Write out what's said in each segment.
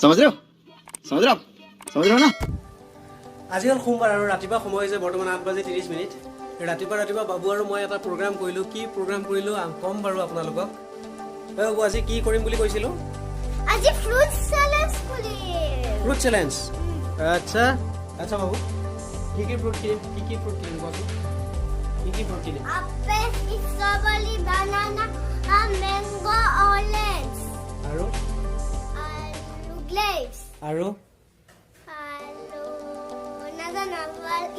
समझ रहे हो समझ रहे हो समझ रहे हो ना আজি হ'ল সোমবাৰ আৰু ৰাতিপুৱা সময় হৈছে বৰ্তমান 8:30 ৰাতিপুৱা বাবু আৰু মই এটা প্ৰগ্ৰাম কৰিলোঁ কি প্ৰগ্ৰাম কৰিলোঁ কম বাৰু আপোনালোকক বাবু আজি কি কৰিম বুলি কৈছিলোঁ আজি ফ্ৰুট চেলেঞ্জ কৰিম ফ্ৰুট চেলেঞ্জ আচ্ছা আচ্ছা বাবু কি ফ্ৰুট কিনিম কোৱাচোন কি ফ্ৰুট কিনিম আপেল ষ্ট্ৰবেৰী বানানা মেংগো অৰেঞ্জ আৰু গ্ৰেপছ আৰু নাজানো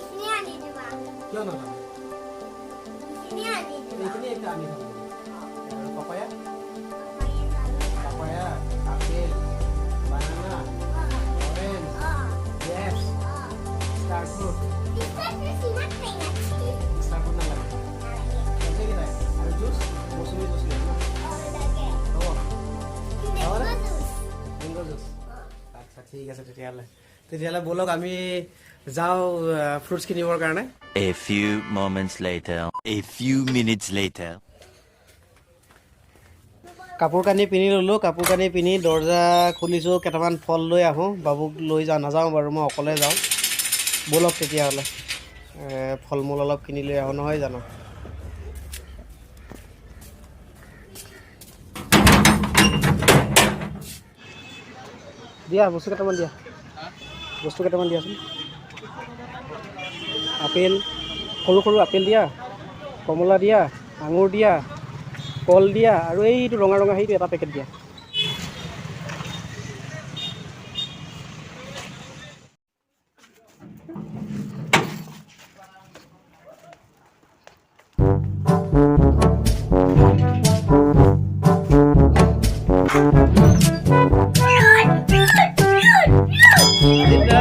ইখিনি আনি দিবা কিয় নাজানো ইখিনি আনি দিবা এইখিনি একটা আনি খাব আৰু papaya apple banana orange grapes star fruit star fruit নালাগে আছে কি নাই আৰু জুচ মৌচুমী জুচ লাগিব মেংগো জুচ আচ্ছা ঠিক আছে তেতিয়াহ'লে ব'লক আমি যাওঁ ফ্ৰুটছ কিনিবৰ কাৰণে A few moments later, a few minutes later. কাপোৰ কানি পিন্ধি ল'লোঁ কাপোৰ কানি পিন্ধি দৰ্জা খুলিছোঁ কেইটামান ফল লৈ আহোঁ বাবুক লৈ নাযাওঁ বাৰু মই অকলে যাওঁ ব'লক তেতিয়াহ'লে ফল মূল অলপ কিনি লৈ আহোঁ নহয় জানো দিয়া বস্তু কেইটামান দিয়াচোন আপেল সৰু আপেল দিয়া কমলা দিয়া আঙুৰ দিয়া কল দিয়া আৰু এইটো ৰঙা সেইটো এটা পেকেট দিয়া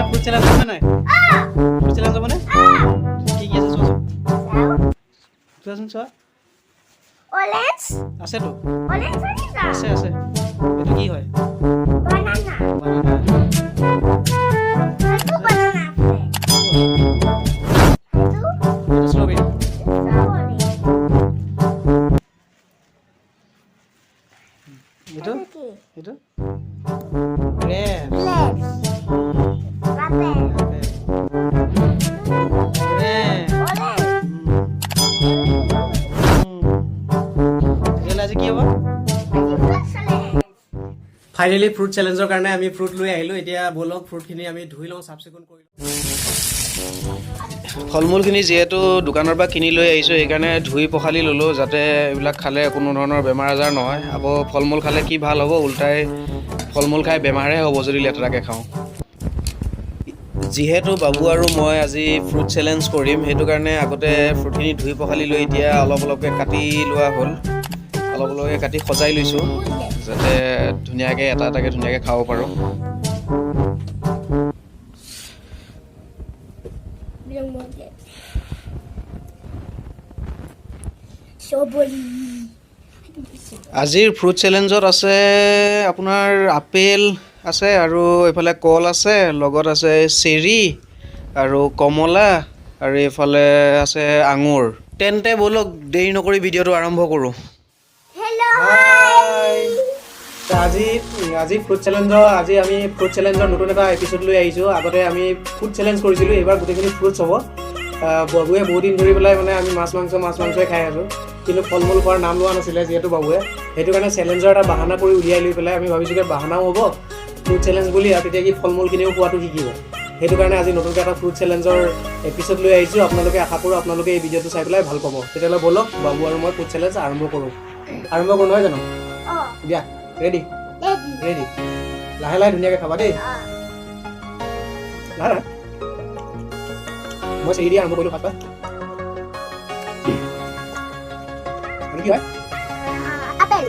ফ্ৰুট চেলাঞ্জ হ'ব নাই ফ্ৰুট চেলাঞ্জ হ'বনে কি আছে চোৱাচোন চোৱা অৰেঞ্জ আছেতো অৰেঞ্জ আছে এইটো কি হয় বানানা বানানা এইটো বানানা এইটো ষ্ট্ৰবেৰী এইটো গ্ৰেপছ আজি কি হ'ব ফাইনেলি ফ্ৰুট চেলেঞ্জৰ কাৰণে আমি ফ্ৰুট লৈ আহিলোঁ এতিয়া ব'লক ফ্ৰুটখিনি আমি ধুই লওঁ চাফ চিকুণ কৰি লওঁ ফল মূলখিনি যিহেতু দোকানৰ পৰা কিনি লৈ আহিছোঁ সেইকাৰণে ধুই পখালি ল'লোঁ যাতে এইবিলাক খালে কোনো ধৰণৰ বেমাৰ আজাৰ নহয় আকৌ ফল মূল খালে কি ভাল হ'ব উল্টাই ফল মূল খাই বেমাৰহে হ'ব যদি লেতেৰাকৈ খাওঁ যিহেতু বাবু আৰু মই আজি ফ্ৰুট চেলেঞ্জ কৰিম সেইটো কাৰণে আগতে ফ্ৰুটখিনি ধুই পখালি লৈ এতিয়া অলপকৈ কাটি লোৱা হ'ল অলপকৈ কাটি সজাই লৈছোঁ যাতে ধুনীয়াকৈ এটাকৈ ধুনীয়াকৈ খাব পাৰোঁ আজিৰ ফ্ৰুট চেলেঞ্জত আছে আপোনাৰ আপেল আছে আৰু এইফালে কল আছে লগত আছে চেৰি আৰু কমলা আৰু এইফালে আছে আঙুৰ তেন্তে ব'লক দেৰি নকৰি ভিডিঅ'টো আৰম্ভ কৰোঁ আজি ফ্ৰুট চেলেঞ্জৰ আমি ফ্ৰুট চেলেঞ্জৰ নতুন এটা এপিছ'ড লৈ আহিছোঁ আগতে আমি ফ্ৰুট চেলেঞ্জ কৰিছিলোঁ এইবাৰ গোটেইখিনি ফ্ৰুটছ হ'ব বাবুৱে বহুত দিন ধৰি পেলাই মানে আমি মাছ মাংসই খাই আছোঁ কিন্তু ফল মূল খোৱাৰ নাম লোৱা নাছিলে যিহেতু বাবুৱে সেইটো কাৰণে চেলেঞ্জৰ এটা বাহানা কৰি উলিয়াই লৈ পেলাই আমি ভাবিছোঁ যে বাহানাও হ'ব ফ্ৰুট চেলেঞ্জ বুলি আৰু তেতিয়া কি ফল মূলখিনিও খোৱাটো শিকিব সেইটো কাৰণে আজি নতুনকৈ এটা ফ্ৰুট চেলেঞ্জৰ এপিছ'ড লৈ আহিছোঁ আপোনালোকে আশা কৰোঁ আপোনালোকে এই ভিডিঅ'টো চাই পেলাই ভাল পাব তেতিয়াহ'লে ব'লক বাবু আৰু মই ফ্ৰুট চেলেঞ্জ আৰম্ভ কৰোঁ নহয় জানো দিয়া ৰেডি লাহে ধুনীয়াকৈ খাবা দেই লাহে মই চেৰি দি আৰম্ভ কৰিলোঁ ফাৰ্ষ্ট কি হয় আপেল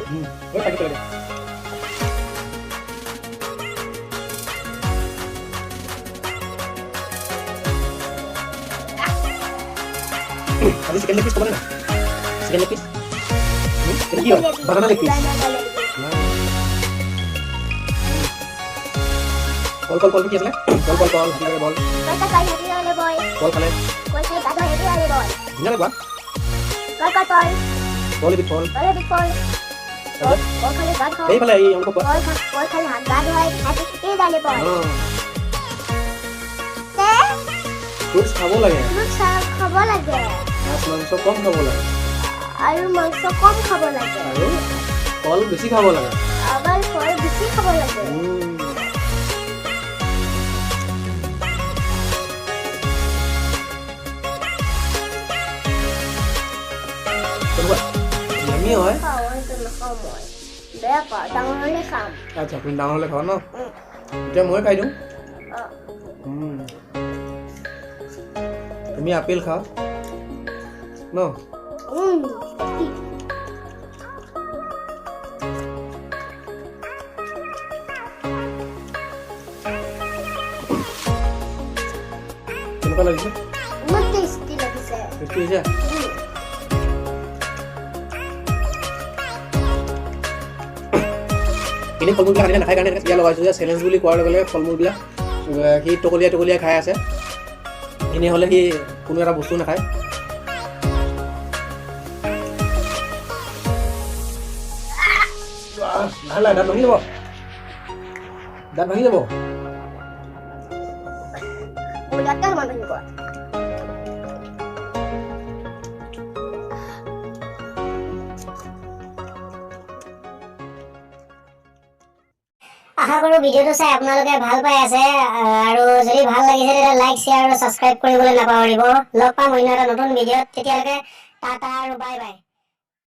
আজি চিকেন লেগ পিচ ক'বনে নাই চিকেন লেগ পিচ কি হয় বানানা লেগ পিচ কল কি আছিলে কল হাতি বল কল খালে ধুনীয়াকৈ কোৱা কল কল খালে গাত হয় এইফালে এই অংক কোৱা কল খালে হাত গাত হয় হাতে এই দালে পড়ে তে ফ্ৰুটছ খাব লাগে ফ্ৰুট খাব লাগে মাছ মাংস কম খাব লাগে আৰু মাংস কম খাব লাগে আৰু ফল বেছি খাব লাগে আবার ফল বেশি খাব লাগে আমি হয় খাওয়ান তো নাখাও মই বেয়া পাওঁ ডাঙৰ হ'লে খাম আচ্ছা তুমি ডাঙৰ হ'লে খাবা ন এতিয়া মই খাই দিওঁ তুমি আপেল খাও ন কেনেকুৱা লাগিছে বহুত টেষ্টি লাগিছে টেষ্টি হৈছে এনেই ফল মূলবিলাক আনিলে নাখায় কাৰণে এতিয়া লগাইছোঁ যে চেলেঞ্জ বুলি কোৱাৰ লগে লগে ফল মূলবিলাক সি টকলীয়াই খাই আছে এনেই হ'লে সি কোনো এটা বস্তু নাখায় লাহে লাহে দাঁত ভাঙি যাব দাঁত ভাঙি যাব বুঢ়াটাৰ মানুহ কোৱা আশা কৰো ভিডিঅ'টো চাই আপোনালোকে ভাল পাই আছে আৰু যদি ভাল লাগিছে তেতিয়া লাইক শ্বেয়াৰ আৰু ছাবস্ক্ৰাইব কৰিবলৈ নাপাহৰিব লগ পাম অন্য এটা নতুন ভিডিঅ'ত তেতিয়ালৈকে টাটা আৰু বাই বাই